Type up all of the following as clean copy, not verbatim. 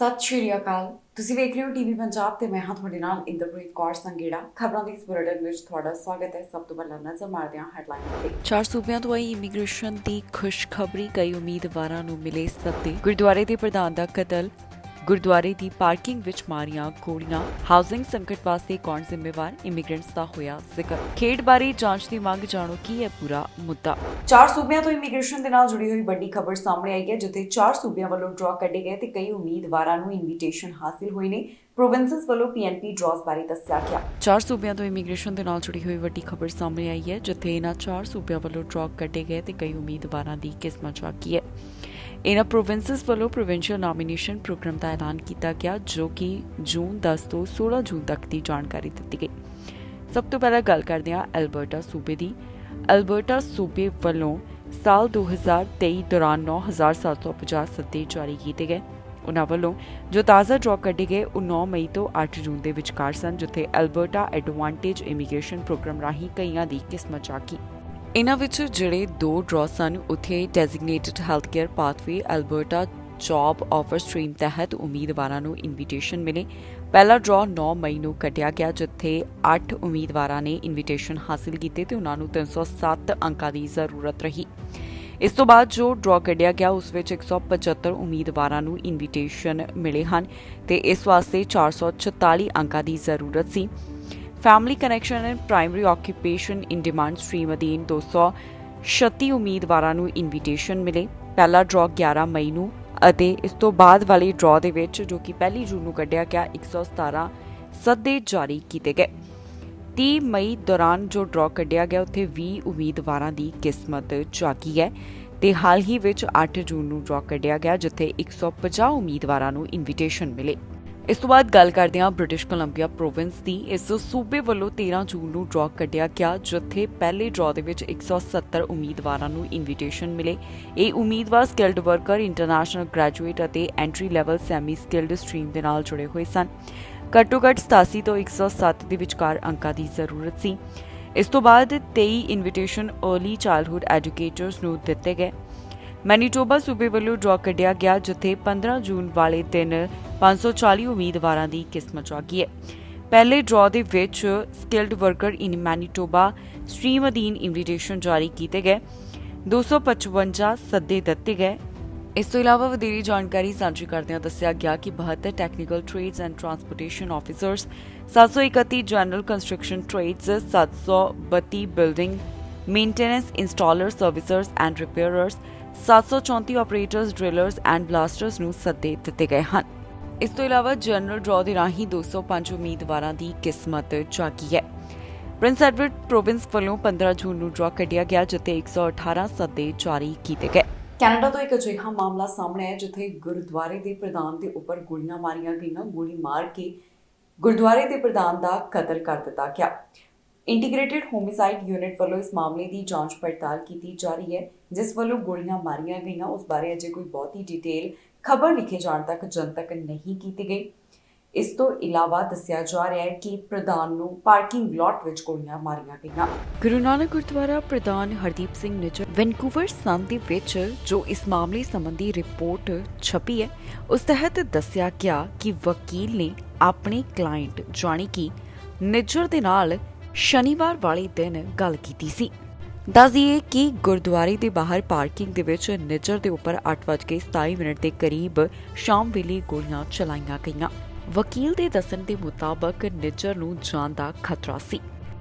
ਸਤਿ ਸ਼੍ਰੀ ਅਕਾਲ। ਤੁਸੀਂ ਵੇਖ ਰਹੇ ਹੋ ਟੀਵੀ ਪੰਜਾਬ ਤੇ ਮੈਂ ਹਾਂ ਤੁਹਾਡੇ ਨਾਲ ਇੰਦਰਪ੍ਰੀਤ ਕੌਰ ਸੰਗੇੜਾ। ਖਬਰਾਂ ਦੇ ਇਸ ਬੁਲੇਟਿਨ ਵਿੱਚ ਤੁਹਾਡਾ ਸਵਾਗਤ ਹੈ। ਸਭ ਤੋਂ ਪਹਿਲਾਂ ਨਜ਼ਰ ਮਾਰਦੇ ਹਾਂ ਹੈਡਲਾਈਨਸ ਤੇ। 4 ਸੂਬਿਆਂ ਤੋਂ ਆਈ ਇਮੀਗ੍ਰੇਸ਼ਨ ਦੀ ਖੁਸ਼ਖਬਰੀ। ਕਈ ਉਮੀਦਵਾਰਾਂ ਨੂੰ ਮਿਲੇ ਸੱਦੇ। ਗੁਰਦੁਆਰੇ ਦੇ ਪ੍ਰਧਾਨ ਦਾ ਕਤਲ। ਗੁਰਦੁਆਰੇ ਦੀ ਪਾਰਕਿੰਗ ਵਿੱਚ ਮਾਰੀਆਂ ਗੋਲੀਆਂ। ਹਾਊਸਿੰਗ ਸੰਕਟ ਵਾਸਤੇ ਕੌਣ ਜ਼ਿੰਮੇਵਾਰ? ਇਮੀਗ੍ਰੈਂਟਸ ਦਾ ਹੋਇਆ ਜ਼ਿਕਰ। ਖੇਡ ਬਾਰੇ ਜਾਂਚ ਦੀ ਮੰਗ। ਜਾਣੋ ਕੀ ਹੈ ਪੂਰਾ ਮੁੱਦਾ। 4 ਸੂਬਿਆਂ ਤੋਂ ਇਮੀਗ੍ਰੇਸ਼ਨ ਦੇ ਨਾਲ ਜੁੜੀ ਹੋਈ ਵੱਡੀ ਖਬਰ ਸਾਹਮਣੇ ਆਈ ਹੈ, ਜਿੱਥੇ 4 ਸੂਬਿਆਂ ਵੱਲੋਂ ਡਰਾਅ ਕੱਢੇ ਗਏ ਤੇ ਕਈ ਉਮੀਦਵਾਰਾਂ ਨੂੰ ਇਨਵੀਟੇਸ਼ਨ ਹਾਸਿਲ ਹੋਏ ਨੇ। ਪ੍ਰੋਵਿੰਸਸ ਵੱਲੋਂ ਪੀਐਨਪੀ ਡਰਾਅਸ ਬਾਰੇ ਦੱਸਿਆ ਗਿਆ। 4 ਸੂਬਿਆਂ ਤੋਂ ਇਮੀਗ੍ਰੇਸ਼ਨ ਦੇ ਨਾਲ ਜੁੜੀ ਹੋਈ ਵੱਡੀ ਖਬਰ ਸਾਹਮਣੇ ਆਈ ਹੈ, ਜਿੱਥੇ ਇਹਨਾਂ 4 ਸੂਬਿਆਂ ਵੱਲੋਂ ਡਰਾਅ ਕੱਢੇ ਗਏ ਤੇ ਕਈ ਉਮੀਦਵਾਰਾਂ ਦੀ ਕਿਸਮਤ ਜਾਗੀ ਹੈ। ਇਹਨਾਂ ਪ੍ਰੋਵਿੰਸਸ ਵੱਲੋਂ ਪ੍ਰੋਵਿੰਸ਼ੀਅਲ ਨੋਮੀਨੇਸ਼ਨ ਪ੍ਰੋਗਰਾਮ ਦਾ ਐਲਾਨ ਕੀਤਾ ਗਿਆ, ਜੋ ਕਿ ਜੂਨ 10 ਤੋਂ 16 ਜੂਨ ਤੱਕ ਦੀ ਜਾਣਕਾਰੀ ਦਿੱਤੀ ਗਈ। ਸਭ ਤੋਂ ਪਹਿਲਾਂ ਗੱਲ ਕਰਦੇ ਹਾਂ ਐਲਬਰਟਾ ਸੂਬੇ ਦੀ। ਐਲਬਰਟਾ ਸੂਬੇ ਵੱਲੋਂ ਸਾਲ 2023 ਦੌਰਾਨ 9,750 ਸੱਦੇ ਜਾਰੀ ਕੀਤੇ ਗਏ। ਉਨ੍ਹਾਂ ਵੱਲੋਂ ਜੋ ਤਾਜ਼ਾ ਡਰਾਅ ਕੱਢੇ ਗਏ ਉਹ 9 ਮਈ ਤੋਂ 8 ਜੂਨ ਦੇ ਵਿਚਕਾਰ ਸਨ, ਜਿੱਥੇ ਐਲਬਰਟਾ ਐਡਵਾਂਟੇਜ ਇਮੀਗ੍ਰੇਸ਼ਨ ਪ੍ਰੋਗਰਾਮ ਰਾਹੀਂ ਕਈਆਂ ਦੀ ਕਿਸਮਤ ਜਾਗੀ। ਇਨ੍ਹਾਂ ਵਿੱਚ ਜਿਹੜੇ 2 ਡਰਾਅ ਸਨ, ਉੱਥੇ designated health care pathway Alberta job offer stream ਤਹਿਤ ਉਮੀਦਵਾਰਾਂ ਨੂੰ ਇਨਵੀਟੇਸ਼ਨ ਮਿਲੇ। ਪਹਿਲਾ ਡਰਾਅ 9 ਮਈ ਨੂੰ ਕੱਢਿਆ ਗਿਆ, ਜਿੱਥੇ 8 ਉਮੀਦਵਾਰਾਂ ਨੇ ਇਨਵੀਟੇਸ਼ਨ ਹਾਸਿਲ ਕੀਤੇ ਤੇ ਉਨ੍ਹਾਂ ਨੂੰ 307 ਅੰਕਾਂ ਦੀ ਜ਼ਰੂਰਤ ਰਹੀ। ਇਸ ਤੋਂ ਬਾਅਦ ਜੋ ਡਰਾਅ ਕੱਢਿਆ ਗਿਆ ਉਸ ਵਿੱਚ 175 ਉਮੀਦਵਾਰਾਂ ਨੂੰ ਇਨਵੀਟੇਸ਼ਨ ਮਿਲੇ ਹਨ ਤੇ ਇਸ ਵਾਸਤੇ 444 ਅੰਕਾਂ ਦੀ ਜ਼ਰੂਰਤ ਸੀ। Family connection and primary occupation in demand stream ਅਧੀਨ 236 ਉਮੀਦਵਾਰਾਂ ਨੂੰ ਇਨਵੀਟੇਸ਼ਨ ਮਿਲੇ। ਪਹਿਲਾ ਡਰਾਅ 11 ਮਈ ਨੂੰ ਅਤੇ ਇਸ ਤੋਂ ਬਾਅਦ ਵਾਲੇ ਡਰਾਅ ਦੇ ਵਿੱਚ, ਜੋ ਕਿ 1 ਜੂਨ ਨੂੰ ਕੱਢਿਆ ਗਿਆ, 117 ਸੱਦੇ ਜਾਰੀ ਕੀਤੇ ਗਏ। 30 ਮਈ ਦੌਰਾਨ ਜੋ ਡਰਾਅ ਕੱਢਿਆ ਗਿਆ ਉੱਥੇ 20 ਉਮੀਦਵਾਰਾਂ ਦੀ ਕਿਸਮਤ ਜਾਗੀ ਹੈ ਤੇ ਹਾਲ ਹੀ ਵਿੱਚ 8 ਜੂਨ ਨੂੰ ਡਰਾਅ ਕੱਢਿਆ ਗਿਆ, ਜਿੱਥੇ 150 ਉਮੀਦਵਾਰਾਂ ਨੂੰ ਇਨਵੀਟੇਸ਼ਨ ਮਿਲੇ। ਇਸ ਤੋਂ ਬਾਅਦ ਗੱਲ ਕਰਦੇ ਹਾਂ ਬ੍ਰਿਟਿਸ਼ ਕੋਲੰਬੀਆ ਪ੍ਰੋਵਿੰਸ ਦੀ। ਇਸ ਸੂਬੇ ਵੱਲੋਂ 13 ਜੂਨ ਨੂੰ ਡਰਾਅ ਕੱਢਿਆ ਗਿਆ, ਜਿੱਥੇ ਪਹਿਲੇ ਡਰਾਅ ਦੇ ਵਿੱਚ 170 ਉਮੀਦਵਾਰਾਂ ਨੂੰ ਇਨਵੀਟੇਸ਼ਨ ਮਿਲੇ। ਇਹ ਉਮੀਦਵਾਰ ਸਕਿਲਡ ਵਰਕਰ, ਇੰਟਰਨੈਸ਼ਨਲ ਗ੍ਰੈਜੂਏਟ ਅਤੇ entry level semi skilled stream ਦੇ ਨਾਲ ਜੁੜੇ ਹੋਏ ਸਨ। ਘੱਟੋ ਘੱਟ 87 ਤੋਂ 107 ਦੇ ਵਿਚਕਾਰ ਅੰਕਾਂ ਦੀ ਜ਼ਰੂਰਤ ਸੀ। ਇਸ ਤੋਂ ਬਾਅਦ 23 ਇਨਵੀਟੇਸ਼ਨ अर्ਲੀ ਚਾਈਲਡਹੁੱਡ ਐਜੂਕੇਟਰਸ ਨੂੰ ਦਿੱਤੇ ਗਏ। ਮੈਨੀਟੋਬਾ ਸੂਬੇ ਵੱਲੋਂ ਡਰਾਅ ਕੱਢਿਆ ਗਿਆ, ਜਿੱਥੇ 15 ਜੂਨ ਵਾਲੇ ਦਿਨ 540 ਉਮੀਦਵਾਰਾਂ ਦੀ ਕਿਸਮਤ ਜਾਗੀ ਹੈ। ਪਹਿਲੇ ਡਰਾਅ ਦੇ ਵਿੱਚ ਸਕਿਲਡ ਵਰਕਰ ਇਨ ਮੈਨੀਟੋਬਾ ਸਟ੍ਰੀਮ ਅਧੀਨ ਇਨਵੀਟੇਸ਼ਨ ਜਾਰੀ ਕੀਤੇ ਗਏ। 255 ਸੱਦੇ ਦਿੱਤੇ ਗਏ। ਇਸ ਤੋਂ ਇਲਾਵਾ ਵਧੇਰੀ ਜਾਣਕਾਰੀ ਸਾਂਝੀ ਕਰਦਿਆਂ ਦੱਸਿਆ ਗਿਆ ਕਿ 72 technical trades and transportation officers, 731 general construction trades, 732 building maintenance installer servicers and repairers, 734 operators, drillers and blasters ਨੂੰ ਸੱਦੇ ਦਿੱਤੇ ਗਏ ਹਨ। ਇਸ ਤੋਂ ਇਲਾਵਾ ਜਨਰਲ ਡਰਾਅ ਦੇ ਰਾਹੀਂ 205 ਉਮੀਦਵਾਰਾਂ ਦੀ ਕਿਸਮਤ ਜਾਗੀ ਹੈ। ਪ੍ਰਿੰਸ ਐਡਵਰਡ ਪ੍ਰੋਵਿੰਸ ਵੱਲੋਂ 15 ਜੂਨ ਨੂੰ ਡਰਾਅ ਕੱਢਿਆ ਗਿਆ, ਜਿੱਥੇ 118 ਸੱਦੇ ਜਾਰੀ ਕੀਤੇ ਗਏ। ਕੈਨੇਡਾ ਤੋਂ ਇੱਕ ਅਜਿਹਾ ਮਾਮਲਾ ਸਾਹਮਣੇ ਆਇਆ, ਜਿੱਥੇ ਗੁਰਦੁਆਰੇ ਦੇ ਪ੍ਰਧਾਨ ਦੇ ਉੱਪਰ ਗੋਲੀਆਂ ਮਾਰੀਆਂ ਗਈਆਂ। ਗੋਲੀ ਮਾਰ ਕੇ ਗੁਰਦੁਆਰੇ ਦੇ ਪ੍ਰਧਾਨ ਦਾ ਕਤਲ ਕਰ ਦਿੱਤਾ ਗਿਆ। ਇੰਟੀਗ੍ਰੇਟਿਡ ਹੋਮਿਸਾਈਡ ਯੂਨਿਟ ਵੱਲੋਂ ਇਸ ਮਾਮਲੇ ਦੀ ਜਾਂਚ ਪੜਤਾਲ ਕੀਤੀ ਜਾ ਰਹੀ ਹੈ। ਜਿਸ ਵੱਲੋਂ ਗੋਲੀਆਂ ਮਾਰੀਆਂ ਗਈਆਂ ਉਸ ਬਾਰੇ ਅਜੇ ਕੋਈ ਬਹੁਤੀ ਡਿਟੇਲ ਖਬਰ ਲਿਖੇ ਜਾਣ ਤੱਕ ਜਨਤਕ ਨਹੀਂ ਕੀਤੀ ਗਈ। ਇਸ ਤੋਂ ਇਲਾਵਾ ਦੱਸਿਆ ਜਾ ਰਿਹਾ ਹੈ ਕਿ ਪ੍ਰਧਾਨ ਨੂੰ ਪਾਰਕਿੰਗ ਲਾਟ ਵਿੱਚ ਗੋਲੀਆਂ ਮਾਰੀਆਂ ਗਈਆਂ। ਗੁਰੂ ਨਾਨਕ ਗੁਰਦੁਆਰਾ ਪ੍ਰਧਾਨ ਹਰਦੀਪ ਸਿੰਘ ਨਿੱਜਰ ਵੈਨਕੂਵਰ ਸਨ ਦੇ ਵਿੱਚ ਜੋ ਇਸ ਮਾਮਲੇ ਸੰਬੰਧੀ ਰਿਪੋਰਟ ਛਪੀ ਹੈ, ਉਸ ਤਹਿਤ ਦੱਸਿਆ ਗਿਆ ਕਿ ਵਕੀਲ ਨੇ ਆਪਣੇ ਕਲਾਇੰਟ ਜਾਣੀ ਕਿ ਨਿੱਜਰ ਦੇ ਨਾਲ ਸ਼ਨੀਵਾਰ ਵਾਲੇ ਦਿਨ ਗੱਲ ਕੀਤੀ ਸੀ। ਦੱਸ ਦਈਏ ਕਿ ਗੁਰਦੁਆਰੇ ਦੇ ਬਾਹਰ ਪਾਰਕਿੰਗ ਦੇ ਵਿੱਚ ਨਿੱਜਰ ਦੇ ਉੱਪਰ 8:27 ਦੇ ਕਰੀਬ ਸ਼ਾਮ ਵੇਲੇ ਗੋਲੀਆਂ ਚਲਾਈਆਂ ਗਈਆਂ। ਵਕੀਲ ਦੇ ਦੱਸਣ ਦੇ ਮੁਤਾਬਕ ਨਿੱਜਰ ਨੂੰ ਜਾਨ ਦਾ ਖਤਰਾ ਸੀ।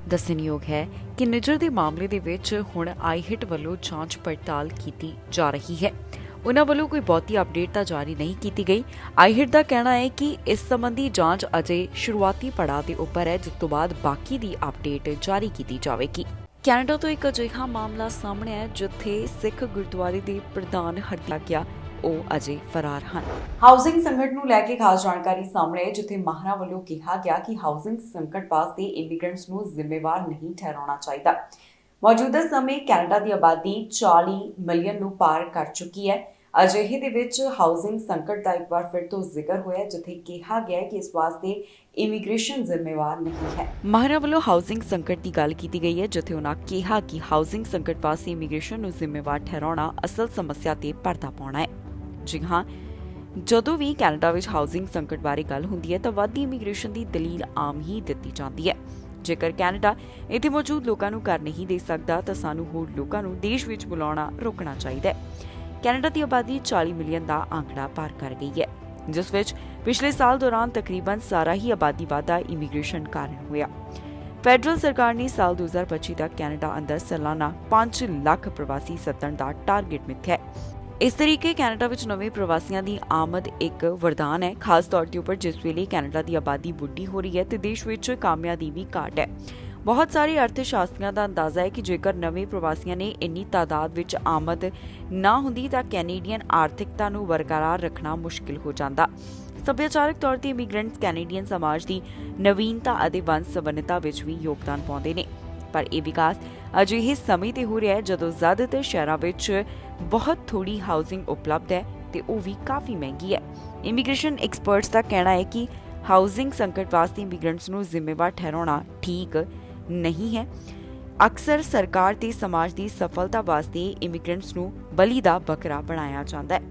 ਦੱਸਣਯੋਗ ਹੈ ਕਿ ਨਿੱਜਰ ਦੇ ਮਾਮਲੇ ਦੇ ਵਿੱਚ ਹੁਣ ਆਈਹਿਟ ਵੱਲੋਂ ਜਾਂਚ ਪੜਤਾਲ ਕੀਤੀ ਜਾ ਰਹੀ ਹੈ। ਉਨ੍ਹਾਂ ਵੱਲੋਂ ਕੋਈ ਬਹੁਤੀ ਅਪਡੇਟ ਤਾਂ ਜਾਰੀ ਨਹੀਂ ਕੀਤੀ ਗਈ। ਆਈਹਿਟ ਦਾ ਕਹਿਣਾ ਹੈ ਕਿ ਇਸ ਸੰਬੰਧੀ ਜਾਂਚ ਅਜੇ ਸ਼ੁਰੂਆਤੀ ਪੜਾਅ ਦੇ ਉੱਪਰ ਹੈ, ਜਿਸ ਤੋਂ ਬਾਅਦ ਬਾਕੀ ਦੀ ਅਪਡੇਟ ਜਾਰੀ ਕੀਤੀ ਜਾਵੇਗੀ। ਕੈਨੇਡਾ ਤੋਂ ਇੱਕ ਅਜਿਹਾ ਮਾਮਲਾ ਸਾਹਮਣੇ ਆਇਆ, ਜਿੱਥੇ ਸਿੱਖ ਗੁਰਦੁਆਰੇ ਦੇ ਪ੍ਰਧਾਨ ਹਰਦੀਪ ਗਿਆ, ਉਹ ਅਜੇ ਫਰਾਰ ਹਨ। ਹਾਊਸਿੰਗ ਸੰਕਟ ਨੂੰ ਲੈ ਕੇ ਖਾਸ ਜਾਣਕਾਰੀ ਸਾਹਮਣੇ ਆਈ, ਜਿੱਥੇ ਮਾਹਰਾਂ ਵੱਲੋਂ ਕਿਹਾ ਗਿਆ ਕਿ ਹਾਊਸਿੰਗ ਸੰਕਟ ਵਾਸਤੇ ਇਮੀਗ੍ਰੈਂਟਸ ਨੂੰ ਜ਼ਿੰਮੇਵਾਰ ਨਹੀਂ ਠਹਿਰਾਉਣਾ ਚਾਹੀਦਾ। ਮੌਜੂਦਾ ਸਮੇਂ ਕੈਨੇਡਾ ਦੀ ਆਬਾਦੀ 40 ਮਿਲੀਅਨ ਨੂੰ ਪਾਰ ਕਰ ਚੁੱਕੀ ਹੈ। ਅਜਿਹੇ ਦੇ ਵਿੱਚ ਹਾਊਸਿੰਗ ਸੰਕਟ ਦਾ ਇੱਕ ਵਾਰ ਫਿਰ ਤੋਂ ਜ਼ਿਕਰ ਹੋਇਆ, ਜਿੱਥੇ ਕਿਹਾ ਗਿਆ ਕਿ ਇਸ ਵਾਸਤੇ ਇਮੀਗ੍ਰੇਸ਼ਨ ਜ਼ਿੰਮੇਵਾਰ ਨਹੀਂ ਹੈ। ਮਾਹਰਾਂ ਵੱਲੋਂ ਹਾਊਸਿੰਗ ਸੰਕਟ ਦੀ ਗੱਲ ਕੀਤੀ ਗਈ ਹੈ, ਜਿੱਥੇ ਉਨ੍ਹਾਂ ਕਿਹਾ ਕਿ ਹਾਊਸਿੰਗ ਸੰਕਟ ਵਾਸਤੇ ਇਮੀਗ੍ਰੇਸ਼ਨ ਨੂੰ ਜ਼ਿੰਮੇਵਾਰ ਠਹਿਰਾਉਣਾ ਅਸਲ ਸਮੱਸਿਆ ਤੇ ਪਰਦਾ ਪਾਉਣਾ ਹੈ। ਜੀ ਹਾਂ, ਜਦੋਂ ਵੀ ਕੈਨੇਡਾ ਵਿੱਚ ਹਾਊਸਿੰਗ ਸੰਕਟ ਬਾਰੇ ਗੱਲ ਹੁੰਦੀ ਹੈ ਤਾਂ ਵੱਧਦੀ ਇਮੀਗ੍ਰੇਸ਼ਨ ਦੀ ਦਲੀਲ ਆਮ ਹੀ ਦਿੱਤੀ ਜਾਂਦੀ ਹੈ। ਜੇਕਰ ਕੈਨੇਡਾ ਇੱਥੇ ਮੌਜੂਦ ਲੋਕਾਂ ਨੂੰ ਘਰ ਨਹੀਂ ਦੇ ਸਕਦਾ ਤਾਂ ਸਾਨੂੰ ਹੋਰ ਲੋਕਾਂ ਨੂੰ ਦੇਸ਼ ਵਿੱਚ ਬੁਲਾਉਣਾ ਰੋਕਣਾ ਚਾਹੀਦਾ ਹੈ। ਕੈਨੇਡਾ ਦੀ ਆਬਾਦੀ 40 ਮਿਲੀਅਨ ਦਾ ਆંકੜਾ ਪਾਰ ਕਰ ਗਈ ਹੈ, ਜਿਸ ਵਿੱਚ ਪਿਛਲੇ ਸਾਲ ਦੌਰਾਨ ਤਕਰੀਬਨ ਸਾਰਾ ਹੀ ਆਬਾਦੀ ਵਾਧਾ ਇਮੀਗ੍ਰੇਸ਼ਨ ਕਾਰਨ ਹੋਇਆ। ਫੈਡਰਲ ਸਰਕਾਰ ਨੇ ਸਾਲ 2025 ਤੱਕ ਕੈਨੇਡਾ ਅੰਦਰ ਸਾਲਾਨਾ 5 ਲੱਖ ਪ੍ਰਵਾਸੀ ਸੱਦਣ ਦਾ ਟਾਰਗੇਟ ਮਿੱਥਿਆ ਹੈ। ਇਸ ਤਰੀਕੇ ਕੈਨੇਡਾ ਵਿੱਚ ਨਵੇਂ ਪ੍ਰਵਾਸੀਆਂ ਦੀ ਆਮਦ ਇੱਕ ਵਰਦਾਨ ਹੈ, ਖਾਸ ਤੌਰ ਤੇ ਉੱਪਰ ਜਿਸ ਵੇਲੇ ਕੈਨੇਡਾ ਦੀ ਆਬਾਦੀ ਬੁੱਢੀ ਹੋ ਰਹੀ ਹੈ ਤੇ ਦੇਸ਼ ਵਿੱਚ ਕਾਮਿਆਂ ਦੀ ਵੀ ਘਾਟ ਹੈ। ਬਹੁਤ ਸਾਰੇ ਅਰਥਸ਼ਾਸਤਰੀਆਂ ਦਾ ਅੰਦਾਜ਼ਾ ਹੈ ਕਿ ਜੇਕਰ ਨਵੇਂ ਪ੍ਰਵਾਸੀਆਂ ਨੇ ਇੰਨੀ ਤਾਦਾਦ ਵਿੱਚ ਆਮਦ ਨਾ ਹੁੰਦੀ ਤਾਂ ਕੈਨੇਡੀਅਨ ਆਰਥਿਕਤਾ ਨੂੰ ਬਰਕਰਾਰ ਰੱਖਣਾ ਮੁਸ਼ਕਿਲ ਹੋ ਜਾਂਦਾ। ਸੱਭਿਆਚਾਰਕ ਤੌਰ ਤੇ ਇਮੀਗ੍ਰੈਂਟਸ ਕੈਨੇਡੀਅਨ ਸਮਾਜ ਦੀ ਨਵੀਨਤਾ ਅਤੇ ਵੰਨ-ਸਵੰਨਤਾ ਵਿੱਚ ਵੀ ਯੋਗਦਾਨ ਪਾਉਂਦੇ ਨੇ, ਪਰ ਇਹ ਵਿਕਾਸ ਅਜਿਹੇ ਸਮੇਂ ਤੇ ਹੋ ਰਿਹਾ ਹੈ ਜਦੋਂ ਜ਼ਿਆਦਾਤਰ ਸ਼ਹਿਰਾਂ ਵਿੱਚ ਬਹੁਤ ਥੋੜੀ ਹਾਊਸਿੰਗ ਉਪਲਬਧ ਹੈ ਤੇ ਉਹ ਵੀ ਕਾਫੀ ਮਹਿੰਗੀ ਹੈ। ਇਮੀਗ੍ਰੇਸ਼ਨ ਐਕਸਪਰਟਸ ਦਾ ਕਹਿਣਾ ਹੈ ਕਿ ਹਾਊਸਿੰਗ ਸੰਕਟ ਵਾਸਤੇ ਇਮੀਗ੍ਰੈਂਟਸ ਨੂੰ ਜ਼ਿੰਮੇਵਾਰ ਠਹਿਰਾਉਣਾ ਠੀਕ ਨਹੀਂ ਹੈ। ਅਕਸਰ ਸਰਕਾਰ ਤੇ ਸਮਾਜ ਦੀ ਸਫਲਤਾ ਵਾਸਤੇ ਇਮੀਗ੍ਰੈਂਟਸ ਨੂੰ ਬਲੀ ਦਾ ਬੱਕਰਾ ਬਣਾਇਆ ਜਾਂਦਾ ਹੈ।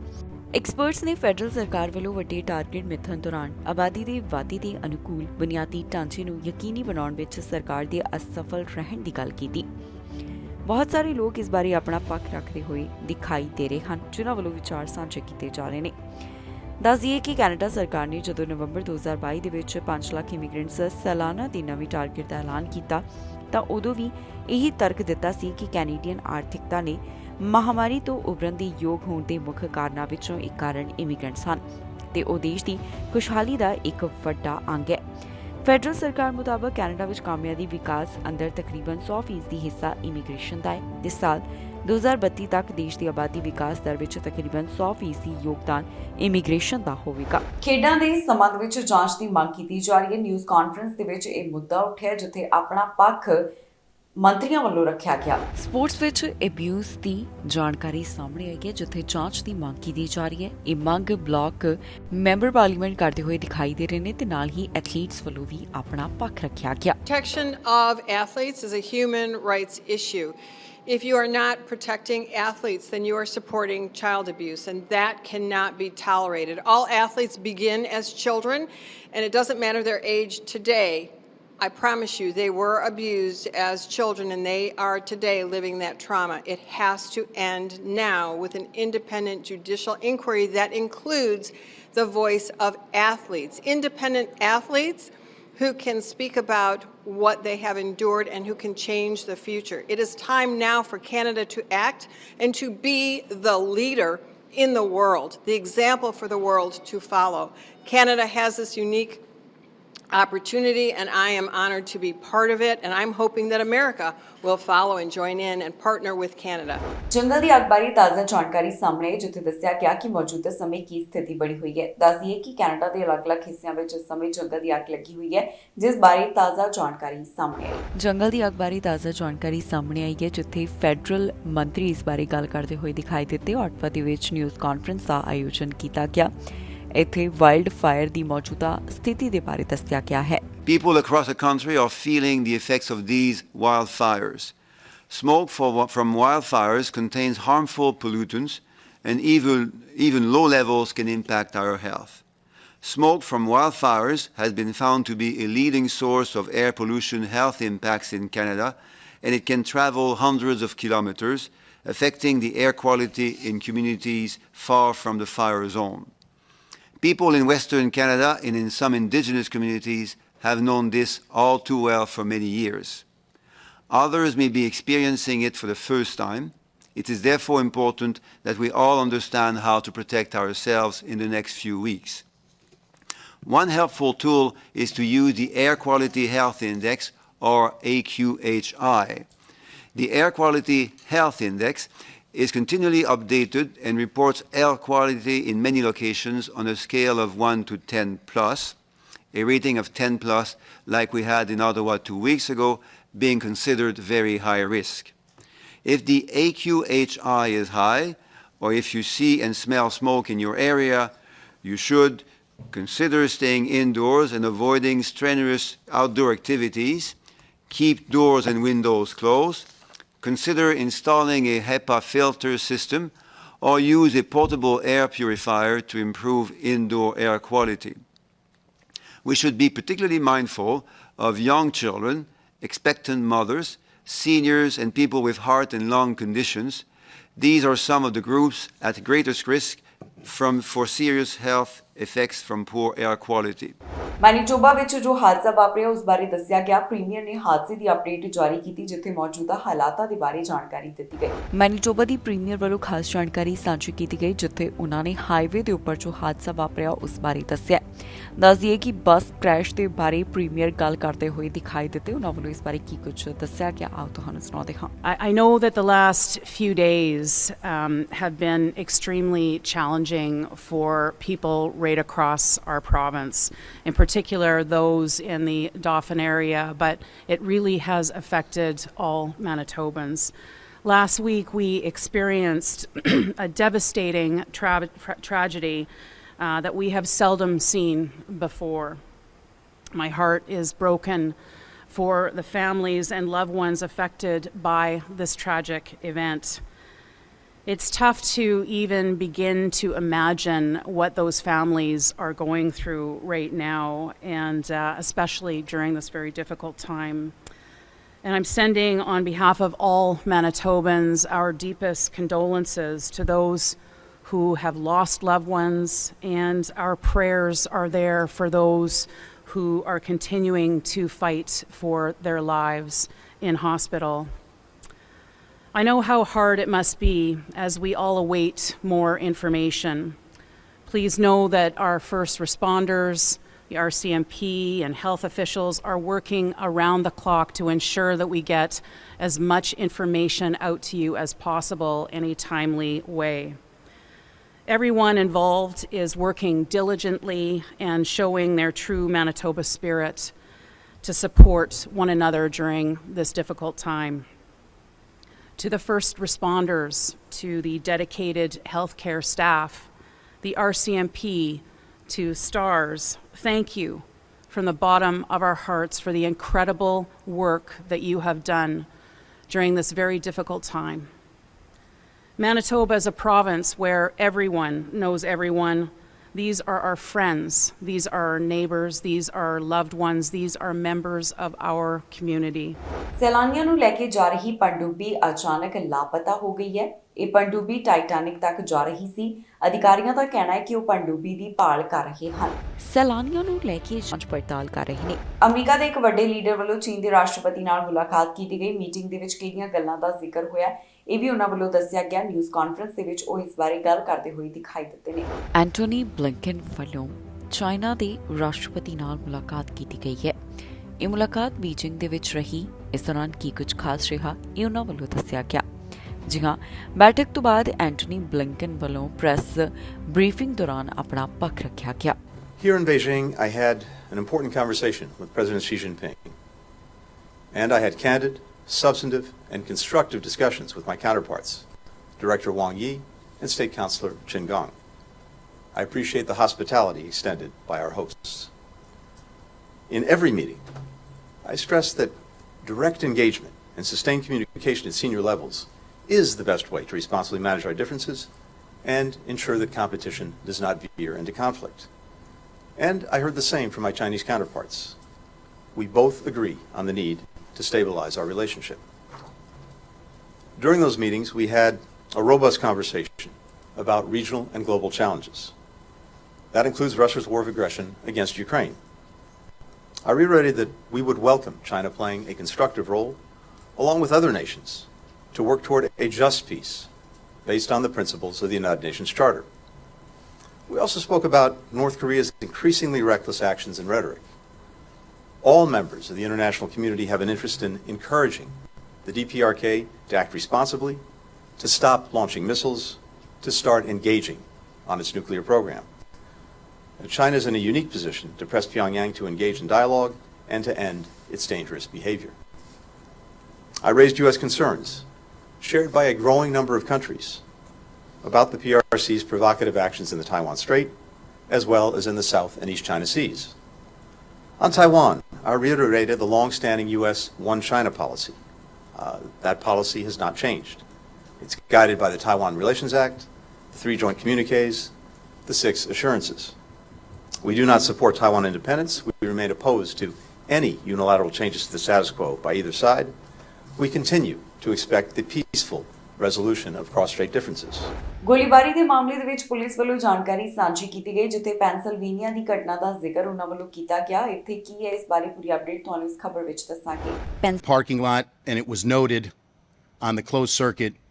ਐਕਸਪਰਟਸ ਨੇ ਫੈਡਰਲ ਸਰਕਾਰ ਵੱਲੋਂ ਵੱਡੇ ਟਾਰਗੇਟ ਮਿੱਥਣ ਦੌਰਾਨ ਆਬਾਦੀ ਦੇ ਵਾਧੇ ਦੇ ਅਨੁਕੂਲ ਬੁਨਿਆਦੀ ਢਾਂਚੇ ਨੂੰ ਯਕੀਨੀ ਬਣਾਉਣ ਵਿੱਚ ਸਰਕਾਰ ਦੇ ਅਸਫਲ ਰਹਿਣ ਦੀ ਗੱਲ ਕੀਤੀ। ਬਹੁਤ ਸਾਰੇ ਲੋਕ ਇਸ ਬਾਰੇ ਆਪਣਾ ਪੱਖ ਰੱਖਦੇ ਹੋਏ ਦਿਖਾਈ ਦੇ ਰਹੇ ਹਨ, ਜਿਨ੍ਹਾਂ ਵੱਲੋਂ ਵਿਚਾਰ ਸਾਂਝੇ ਕੀਤੇ ਜਾ ਰਹੇ ਨੇ। ਦੱਸ ਦਈਏ ਕਿ ਕੈਨੇਡਾ ਸਰਕਾਰ ਨੇ ਜਦੋਂ ਨਵੰਬਰ 2022 ਦੇ ਵਿੱਚ 5 ਲੱਖ ਇਮੀਗ੍ਰੈਂਟਸ ਸਾਲਾਨਾ ਦੀ ਨਵੀਂ ਟਾਰਗੇਟ ਦਾ ਐਲਾਨ ਕੀਤਾ ਤਾਂ ਉਦੋਂ ਵੀ ਇਹੀ ਤਰਕ ਦਿੱਤਾ ਸੀ ਕਿ ਕੈਨੇਡੀਅਨ ਆਰਥਿਕਤਾ ਨੇ ਮਹਾਮਾਰੀ ਤੋਂ ਉਭਰਨ ਦੇ ਯੋਗ ਹੋਣ ਦੇ ਮੁੱਖ ਕਾਰਨਾਂ ਵਿੱਚੋਂ ਇੱਕ ਕਾਰਨ ਇਮੀਗ੍ਰੈਂਟਸ ਹਨ ਤੇ ਉਹ ਦੇਸ਼ ਦੀ ਖੁਸ਼ਹਾਲੀ ਦਾ ਇੱਕ ਵੱਡਾ ਅੰਗ ਹੈ। ਫੈਡਰਲ ਸਰਕਾਰ ਮੁਤਾਬਕ ਕੈਨੇਡਾ ਵਿੱਚ ਕਾਮਯਾਬੀ ਵਿਕਾਸ ਅੰਦਰ ਤਕਰੀਬਨ 100% ਦੀ ਹਿੱਸਾ ਇਮੀਗ੍ਰੇਸ਼ਨ ਦਾ ਹੈ ਤੇ ਸਾਲ 2032 ਤੱਕ ਦੇਸ਼ ਦੀ ਆਬਾਦੀ ਵਿਕਾਸ ਦਰ ਵਿੱਚ ਤਕਰੀਬਨ 100% ਯੋਗਦਾਨ ਇਮੀਗ੍ਰੇਸ਼ਨ ਦਾ ਹੋਵੇਗਾ। ਖੇਡਾਂ ਦੇ ਸੰਬੰਧ ਵਿੱਚ ਜਾਂਚ ਦੀ ਮੰਗ ਕੀਤੀ ਜਾ ਰਹੀ ਹੈ। ਨਿਊਜ਼ ਕਾਨਫਰੰਸ ਦੇ ਵਿੱਚ ਇਹ ਮੁੱਦਾ ਉੱਠਿਆ ਜਿੱਥੇ ਆਪਣਾ ਪੱਖ ਮੰਤਰੀਆਂ ਵੱਲੋਂ ਰੱਖਿਆ ਗਿਆ। ਸਪੋਰਟਸ ਵਿੱਚ ਅਬਿਊਜ਼ ਦੀ ਜਾਣਕਾਰੀ ਸਾਹਮਣੇ ਆਈ ਹੈ ਜਿੱਥੇ ਜਾਂਚ ਦੀ ਮੰਗ ਕੀਤੀ ਜਾ ਰਹੀ ਹੈ। ਇਹ ਮੰਗ ਬਲਾਕ ਮੈਂਬਰ ਪਾਰਲੀਮੈਂਟ ਕਰਦੇ ਹੋਏ ਦਿਖਾਈ ਦੇ ਰਹੇ ਨੇ ਤੇ ਨਾਲ ਹੀ ਐਥਲੀਟਸ ਵੱਲੋਂ ਵੀ ਆਪਣਾ ਪੱਖ ਰੱਖਿਆ ਗਿਆ। Protection of athletes is a human rights issue. If you are not protecting athletes, then you are supporting child abuse, and that cannot be tolerated. All athletes begin as children, and it doesn't matter their age today. I promise you, they were abused as children, and they are today living that trauma. It has to end now with an independent judicial inquiry that includes the voice of athletes, independent athletes who can speak about what they have endured and who can change the future. It is time now for Canada to act and to be the leader in the world, the example for the world to follow. Canada has this unique opportunity, and I am honored to be part of it, and I'm hoping that America will follow and join in and partner with Canada. ਜੰਗਲ ਦੀ ਅੱਗ ਬਾਰੇ ਤਾਜ਼ਾ ਜਾਣਕਾਰੀ ਸਾਹਮਣੇ ਆਈ ਜਿੱਥੇ ਦੱਸਿਆ ਗਿਆ ਕਿ ਮੌਜੂਦਾ ਸਮੇਂ ਕੀ ਸਥਿਤੀ ਬਣੀ ਹੋਈ ਹੈ। ਦੱਸ ਦਈਏ ਕਿ ਕੈਨੇਡਾ ਦੇ ਅਲੱਗ-ਅਲੱਗ ਹਿੱਸਿਆਂ ਵਿੱਚ ਇਸ ਸਮੇਂ ਜੰਗਲ ਦੀ ਅੱਗ ਲੱਗੀ ਹੋਈ ਹੈ, ਜਿਸ ਬਾਰੇ ਤਾਜ਼ਾ ਜਾਣਕਾਰੀ ਸਾਹਮਣੇ ਆਈ। ਜੰਗਲ ਦੀ ਅੱਗ ਬਾਰੇ ਤਾਜ਼ਾ ਜਾਣਕਾਰੀ ਸਾਹਮਣੇ ਆਈ ਹੈ ਜਿੱਥੇ ਫੈਡਰਲ ਮੰਤਰੀ ਇਸ ਬਾਰੇ ਗੱਲ ਕਰਦੇ ਹੋਏ ਦਿਖਾਈ ਦਿੱਤੇ। ਆਟਵਾ ਦੇ ਵਿੱਚ ਨਿਊਜ਼ ਕਾਨਫਰੰਸ ਦਾ ਆਯੋਜਨ ਕੀਤਾ ਗਿਆ। ਇੱਥੇ ਵਾਈਲਡ ਫਾਇਰ ਦੀ ਮੌਜੂਦਾ ਸਥਿਤੀ ਦੇ ਬਾਰੇ ਦੱਸਿਆ ਗਿਆ ਹੈ। People across the country are feeling the effects of these wildfires. Smoke from wildfires contains harmful pollutants, and even low levels can impact our health. Smoke from wildfires has been found to be a leading source of air pollution health impacts in Canada, and it can travel hundreds of kilometers, affecting the air quality in communities far from the fire zone. People in Western Canada and in some Indigenous communities have known this all too well for many years. Others may be experiencing it for the first time. It is therefore important that we all understand how to protect ourselves in the next few weeks. One helpful tool is to use the Air Quality Health Index, or AQHI. The Air Quality Health Index is continually updated and reports air quality in many locations on a scale of 1 to 10 plus, a rating of 10 plus like we had in Ottawa 2 weeks ago being considered very high risk. If the AQHI is high, or if you see and smell smoke in your area, you should consider staying indoors and avoiding strenuous outdoor activities. Keep doors and windows closed. Consider installing a HEPA filter system or use a portable air purifier to improve indoor air quality. We should be particularly mindful of young children, expectant mothers, seniors, and people with heart and lung conditions. These are some of the groups at greatest risk for serious health effects from poor air quality. Manitoba ਵਿੱਚ ਜੋ ਹਾਦਸਾ ਵਾਪਰਿਆ ਉਸ ਬਾਰੇ ਦੱਸਿਆ ਗਿਆ। Premier ਨੇ ਹਾਦਸੇ ਦੀ ਅਪਡੇਟ ਜਾਰੀ ਕੀਤੀ ਜਿੱਥੇ ਮੌਜੂਦਾ ਹਾਲਾਤਾਂ ਦੇ ਬਾਰੇ ਜਾਣਕਾਰੀ ਦਿੱਤੀ ਗਈ। ਮੈਨੀਟੋਬਾ ਦੀ ਪ੍ਰੀਮੀਅਰ ਵੱਲੋਂ ਖਾਸ ਜਾਣਕਾਰੀ ਸਾਂਝੀ ਕੀਤੀ ਗਈ ਜਿੱਥੇ ਉਹਨਾਂ ਨੇ ਹਾਈਵੇ ਦੇ ਉੱਪਰ ਜੋ ਹਾਦਸਾ ਵਾਪਰਿਆ ਉਸ ਬਾਰੇ ਦੱਸਿਆ। ਦੱਸ ਦਈਏ ਕਿ ਬੱਸ ਕ੍ਰੈਸ਼ ਦੇ ਬਾਰੇ ਪ੍ਰੀਮੀਅਰ ਗੱਲ ਕਰਦੇ ਹੋਏ ਦਿਖਾਈ ਦਿੱਤੇ। ਉਹਨਾਂ ਵੱਲੋਂ ਇਸ ਬਾਰੇ ਕੀ ਕੁਝ ਦੱਸਿਆ ਗਿਆ ਆਓ ਤੁਹਾਨੂੰ ਸੁਣਾਉਂਦੇ ਹਾਂ। I know that the last few days have been extremely challenging for people right across our province, in particular those in the Dauphin area, but it really has affected all Manitobans. Last week we experienced a devastating tragedy that we have seldom seen before. My heart is broken for the families and loved ones affected by this tragic event. It's tough to even begin to imagine what those families are going through right now, and especially during this very difficult time. And I'm sending, on behalf of all Manitobans, our deepest condolences to those who have lost loved ones, and our prayers are there for those who are continuing to fight for their lives in hospital. I know how hard it must be as we all await more information. Please know that our first responders, the RCMP, and health officials are working around the clock to ensure that we get as much information out to you as possible in a timely way. Everyone involved is working diligently and showing their true Manitoba spirit to support one another during this difficult time. To the first responders, to the dedicated healthcare staff, the RCMP, to STARS, thank you from the bottom of our hearts for the incredible work that you have done during this very difficult time. Manitoba is a province where everyone knows everyone. These are our friends, these are our neighbors, these are our loved ones, these are members of our community. ਸੈਲਾਨੀਆਂ ਨੂੰ ਲੈ ਕੇ ਜਾ ਰਹੀ ਪਣਡੁੱਬੀ ਅਚਾਨਕ ਲਾਪਤਾ ਹੋ ਗਈ ਹੈ। ਇਹ ਪਣਡੁੱਬੀ ਟਾਈਟੈਨਿਕ ਤੱਕ ਜਾ ਰਹੀ ਸੀ। ਅਧਿਕਾਰੀਆਂ ਦਾ ਕਹਿਣਾ ਹੈ ਕਿ ਉਹ ਪਣਡੁੱਬੀ ਦੀ ਭਾਲ ਕਰ ਰਹੇ ਹਨ। ਸੈਲਾਨੀਆਂ ਨੂੰ ਲੈ ਕੇ ਜਾਂਚ ਪੜਤਾਲ ਕਰ ਰਹੇ ਨੇ। ਅਮਰੀਕਾ ਦੇ ਇੱਕ ਵੱਡੇ ਲੀਡਰ ਵੱਲੋਂ ਚੀਨ ਦੇ ਰਾਸ਼ਟਰਪਤੀ ਨਾਲ ਮੁਲਾਕਾਤ ਕੀਤੀ ਗਈ। ਮੀਟਿੰਗ ਦੇ ਵਿੱਚ ਕਿਹੜੀਆਂ ਗੱਲਾਂ ਦਾ ਜ਼ਿਕਰ ਹੋਇਆ ਇਹ ਵੀ ਉਹਨਾਂ ਵੱਲੋਂ ਦੱਸਿਆ ਗਿਆ। ਨਿਊਜ਼ ਕਾਨਫਰੰਸ ਦੇ ਵਿੱਚ ਉਹ ਇਸ ਬਾਰੇ ਗੱਲ ਕਰਦੇ ਹੋਏ ਦਿਖਾਈ ਦਿੱਤੇ ਨੇ। ਐਂਟੋਨੀ ਬਲਿੰਕਨ ਵੱਲੋਂ ਚਾਈਨਾ ਦੇ ਰਾਸ਼ਟਰਪਤੀ ਨਾਲ ਮੁਲਾਕਾਤ ਕੀਤੀ ਗਈ ਹੈ। ਇਹ ਮੁਲਾਕਾਤ ਬੀਜਿੰਗ ਦੇ ਵਿੱਚ ਰਹੀ। ਇਸ ਦੌਰਾਨ ਕੀ ਕੁਝ ਖਾਸ ਰਿਹਾ ਇਹ ਉਹਨਾਂ ਵੱਲੋਂ ਦੱਸਿਆ ਗਿਆ। ਜੀ ਹਾਂ, ਬੈਠਕ ਤੋਂ ਬਾਅਦ ਐਂਟੋਨੀ ਬਲਿੰਕਨ ਵੱਲੋਂ ਪ੍ਰੈਸ ਬਰੀਫਿੰਗ ਦੌਰਾਨ ਆਪਣਾ ਪੱਖ ਰੱਖਿਆ ਗਿਆ। Here in Beijing, I had an important conversation with President Xi Jinping, and I had candid, substantive, and constructive discussions with my counterparts, Director Wang Yi and State Councilor Qin Gang. I appreciate the hospitality extended by our hosts. In every meeting, I stress that direct engagement and sustained communication at senior levels is the best way to responsibly manage our differences and ensure that competition does not veer into conflict. And I heard the same from my Chinese counterparts. We both agree on the need to stabilize our relationship. During those meetings, we had a robust conversation about regional and global challenges. That includes Russia's war of aggression against Ukraine. I reiterated that we would welcome China playing a constructive role, along with other nations, to work toward a just peace based on the principles of the United Nations Charter. We also spoke about North Korea's increasingly reckless actions and rhetoric. All members of the international community have an interest in encouraging the DPRK to act responsibly, to stop launching missiles, to start engaging on its nuclear program. China is in a unique position to press Pyongyang to engage in dialogue and to end its dangerous behavior. I raised U.S. concerns, shared by a growing number of countries, about the PRC's provocative actions in the Taiwan Strait, as well as in the South and East China Seas. On Taiwan, I reiterated the long-standing U.S. One China policy. That policy has not changed. It's guided by the Taiwan Relations Act, the 3 joint communiques, the 6 assurances. We do not support Taiwan independence. We remain opposed to any unilateral changes to the status quo by either side. We continue to expect the peaceful resolution of cross-strait differences. ਗੋਲੀਬਾਰੀ ਦੇ ਮਾਮਲੇ ਦੇ ਵਿੱਚ police ਵੱਲੋਂ ਜਾਣਕਾਰੀ ਸਾਂਝੀ ਕੀਤੀ ਗਈ, ਜਿੱਥੇ ਪੈਨਸਿਲਵੇਨੀਆ ਦੀ ਘਟਨਾ ਦਾ ਜ਼ਿਕਰ ਉਹਨਾਂ ਵੱਲੋਂ ਕੀਤਾ ਗਿਆ। ਇੱਥੇ ਕੀ ਹੈ ਇਸ ਬਾਰੇ ਪੂਰੀ ਅਪਡੇਟ ਤੁਹਾਨੂੰ ਇਸ ਖਬਰ ਵਿੱਚ ਦੱਸਾਂਗੇ। Parking lot, and it was noted on the closed circuit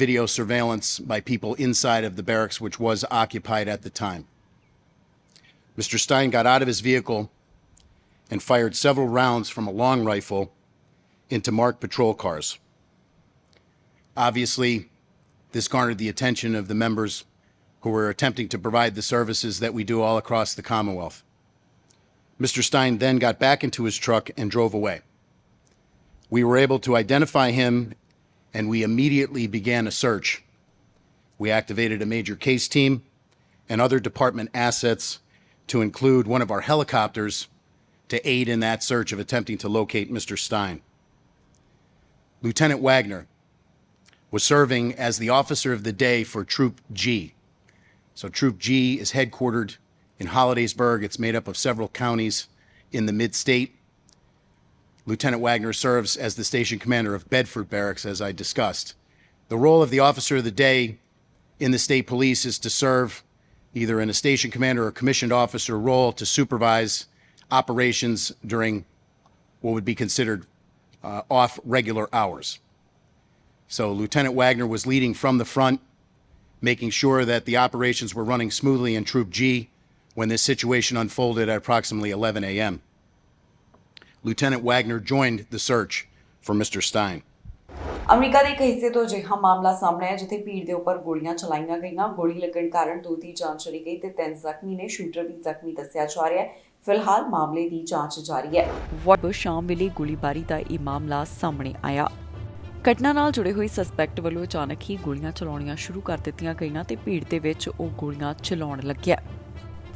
video surveillance by people inside of the barracks, which was occupied at the time. Mr. Stein got out of his vehicle and fired several rounds from a long rifle into marked patrol cars. Obviously, this garnered the attention of the members who were attempting to provide the services that we do all across the Commonwealth. Mr. Stein then got back into his truck and drove away. We were able to identify him, and we immediately began a search. We activated a major case team and other department assets to include one of our helicopters to aid in that search of attempting to locate Mr. Stein. Lieutenant Wagner was serving as the officer of the day for Troop G. So Troop G is headquartered in Hollidaysburg. It's made up of several counties in the mid-state. Lieutenant Wagner serves as the station commander of Bedford Barracks, as I discussed. The role of the officer of the day in the state police is to serve either in a station commander or commissioned officer role to supervise operations during what would be considered off regular hours. So Lieutenant Wagner was leading from the front, making sure that the operations were running smoothly in Troop G when this situation unfolded at approximately 11 a.m. Lieutenant Wagner joined the search for Mr. Stein. America ਦੇ ਇੱਕ ਹਿੱਸੇ ਤੋਂ ਅਜਿਹਾ ਮਾਮਲਾ ਸਾਹਮਣੇ ਆਇਆ ਜਿੱਥੇ ਭੀੜ ਦੇ ਉੱਪਰ ਗੋਲੀਆਂ ਚਲਾਈਆਂ ਗਈਆਂ। ਗੋਲੀ ਲੱਗਣ ਕਾਰਨ 2 ਦੀ ਜਾਨ ਚਲੀ ਗਈ ਤੇ 3 ਜ਼ਖਮੀ ਨੇ। ਸ਼ੂਟਰ ਵੀ ਜ਼ਖਮੀ ਦੱਸਿਆ ਜਾ ਰਿਹਾ ਹੈ। ਫਿਲਹਾਲ ਮਾਮਲੇ ਦੀ ਜਾਂਚ ਜਾਰੀ ਹੈ। ਵਾਰ ਸ਼ਾਮ ਵੇਲੇ ਗੋਲੀਬਾਰੀ ਦਾ ਇਹ ਮਾਮਲਾ ਸਾਹਮਣੇ ਆਇਆ। ਘਟਨਾ ਨਾਲ ਜੁੜੇ ਹੋਏ ਸਸਪੈਕਟ ਵੱਲੋਂ ਅਚਾਨਕ ਹੀ ਗੋਲੀਆਂ ਚਲਾਉਣੀਆਂ ਸ਼ੁਰੂ ਕਰ ਦਿੱਤੀਆਂ ਗਈਆਂ ਤੇ ਭੀੜ ਦੇ ਵਿੱਚ ਉਹ ਗੋਲੀਆਂ ਚਲਾਉਣ ਲੱਗਿਆ।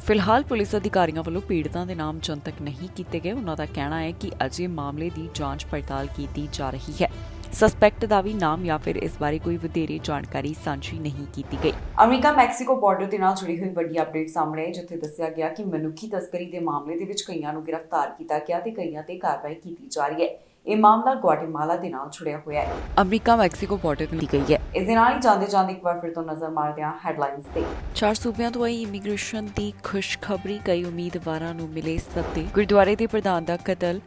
ਫਿਲਹਾਲ ਪੁਲਿਸ ਅਧਿਕਾਰੀਆਂ ਵੱਲੋਂ ਪੀੜਤਾਂ ਦੇ ਨਾਮ ਜਨਤਕ ਨਹੀਂ ਕੀਤੇ ਗਏ। ਉਹਨਾਂ ਦਾ ਕਹਿਣਾ ਹੈ ਕਿ ਅਜੇ ਮਾਮਲੇ ਦੀ ਜਾਂਚ ਪੜਤਾਲ ਕੀਤੀ ਜਾ ਰਹੀ ਹੈ। ਸਸਪੈਕਟ ਦਾ ਵੀ ਨਾਮ ਜਾਂ ਫਿਰ ਇਸ ਬਾਰੇ ਕੋਈ ਵਧੇਰੇ ਜਾਣਕਾਰੀ ਸਾਂਝੀ ਨਹੀਂ ਕੀਤੀ ਗਈ। ਅਮਰੀਕਾ ਮੈਕਸੀਕੋ ਬਾਰਡਰ ਦੇ ਨਾਲ ਜੁੜੀ ਹੋਈ ਵੱਡੀ ਅਪਡੇਟ ਸਾਹਮਣੇ ਆਈ, ਜਿੱਥੇ ਦੱਸਿਆ ਗਿਆ ਕਿ ਮਨੁੱਖੀ ਤਸਕਰੀ ਦੇ ਮਾਮਲੇ ਦੇ ਵਿੱਚ ਕਈਆਂ ਨੂੰ ਗ੍ਰਿਫਤਾਰ ਕੀਤਾ ਗਿਆ ਤੇ ਕਈਆਂ ਤੇ ਕਾਰਵਾਈ ਕੀਤੀ ਜਾ ਰਹੀ ਹੈ। ਇਹ ਮਾਮਲਾ ਗੁਆਟੇਮਾਲਾ ਦੇ ਨਾਲ ਜੁੜਿਆ ਹੋਇਆ ਹੈ। ਅਮਰੀਕਾ ਮੈਕਸੀਕੋ ਬਾਰਡਰ ਤੇ ਗਈ ਹੈ। ਇਸ ਦੇ ਨਾਲ ਹੀ ਜਾਂਦੇ ਇੱਕ ਵਾਰ ਫਿਰ ਤੋਂ ਨਜ਼ਰ ਮਾਰਦੇ ਹਾਂ ਹੈਡਲਾਈਨਸ ਤੇ। 4 ਸੂਬਿਆਂ ਤੋਂ ਆਈ ਇਮੀਗ੍ਰੇਸ਼ਨ ਦੀ ਖੁਸ਼ਖਬਰੀ, ਕਈ ਉਮੀਦਵਾਰਾਂ ਨੂੰ ਮਿਲੇ ਸੱਦੇ। ਗੁਰਦੁਆਰੇ ਦੇ ਪ੍ਰਧਾਨ ਦਾ ਕਤਲ,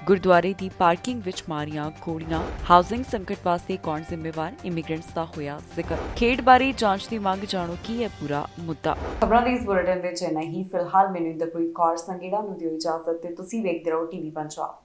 ਗੁਰਦੁਆਰੇ ਦੀ ਪਾਰਕਿੰਗ ਵਿੱਚ ਮਾਰੀਆਂ ਗੋਲੀਆਂ, ਹਾਊਸਿੰਗ ਸੰਕਟ ਵਾਸਤੇ ਕੌਣ ਜ਼ਿੰਮੇਵਾਰ, ਇਮੀਗ੍ਰੈਂਟਸ ਦਾ ਹੋਇਆ ਜ਼ਿਕਰ। ਖੇਡ ਬਾਰੇ ਜਾਂਚ ਦੀ ਮੰਗ, ਜਾਣੋ ਕੀ ਹੈ ਪੂਰਾ ਮੁੱਦਾ। ਖਬਰਾਂ ਦੇ ਇਸ ਬੁਲੇਟਿਨ ਵਿੱਚ ਇੰਨਾ ਹੀ। ਫਿਲਹਾਲ ਮੈਨੂੰ ਇੰਦਰਪ੍ਰੀਤ ਕੌਰ ਸੰਗੇੜਾ ਨੂੰ ਦਿਓ ਇਜਾਜ਼ਤ ਤੇ ਤੁਸੀਂ ਵੇਖਦੇ ਰਹੋ TV ਪੰਜਾਬ।